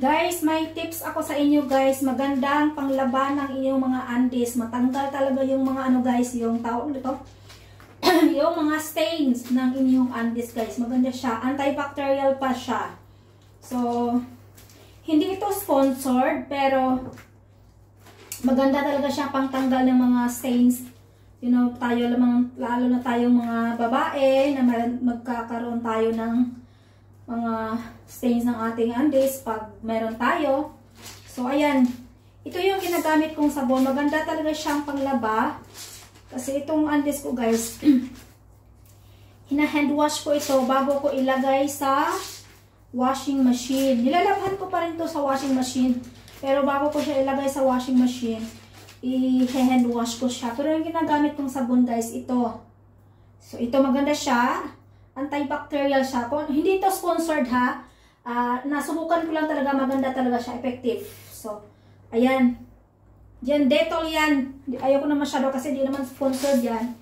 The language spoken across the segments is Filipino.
Guys, may tips ako sa inyo guys. Magandang panglaban ng inyong mga undies. Matanggal talaga yung mga ano guys, yung tawag nito. Yung mga stains ng inyong undies guys. Maganda siya. Antibacterial pa siya. So, hindi ito sponsored, pero maganda talaga siya pangtanggal ng mga stains. You know, tayo lamang, lalo na tayong mga babae na magkakaroon tayo ng mga stains ng ating undies pag meron tayo. So, ayan. Ito yung ginagamit kong sabon. Maganda talaga siyang panglaba. Kasi itong undies ko guys, hina-hand wash ko ito bago ko ilagay sa washing machine. Nilalabhan ko pa rin to sa washing machine. Pero bago ko siya ilagay sa washing machine, i-hand wash ko siya. Pero yung ginagamit kong sabon guys, ito. So, ito maganda siya. Antibacterial siya. Hindi ito sponsored ha. Nasubukan ko lang talaga. Maganda talaga siya. Effective. So, ayan. Diyan, Dettol yan. Ayoko na masyado kasi di naman sponsored yan.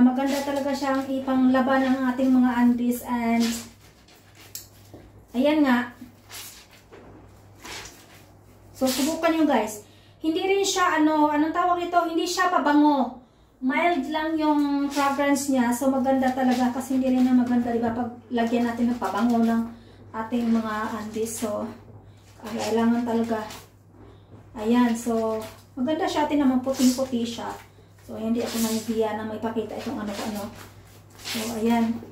Maganda talaga siyang ipanglaban ng ating mga undies. And, ayan nga. So, subukan nyo guys. Hindi rin siya, anong tawag ito? Hindi siya pabango. Mild lang yung fragrance niya. So, maganda talaga kasi hindi rin na maganda, diba? Pag lagyan natin ng pabango ng ating mga undies. So, kailangan talaga. Ayan. So, maganda siya. Naman puting-puti siya. So, hindi ako nahihiya na may pakita itong ano-ano. So, ayan.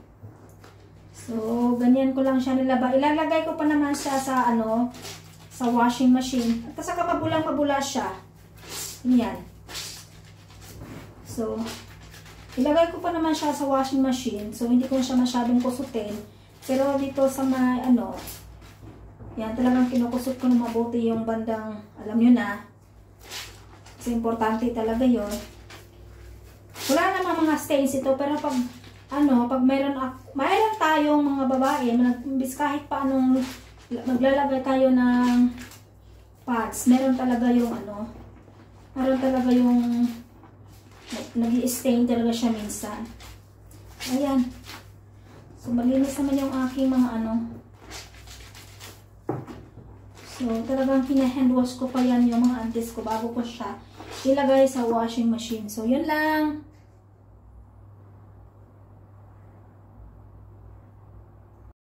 So, ganyan ko lang siya nilaba. Ilalagay ko pa naman siya sa sa washing machine. At saka mabulang-mabula siya. Yan. So, ilagay ko pa naman siya sa washing machine. So, hindi ko siya masyadong kusutin. Pero dito sa may, yan, talagang kinukusot ko na mabuti yung bandang, alam nyo na. Kasi importante talaga yon. Wala naman mga stains ito. Pero pag, pag mayroon tayong mga babae, kahit pa anong, maglalagay tayo ng pads, meron talaga yung, meron talaga yung, nag-i-stain talaga siya minsan. Ayan. So, malinis naman yung aking mga So, talagang kina-hand wash ko pa yan yung mga undies ko bago ko siya ilagay sa washing machine. So, yun lang.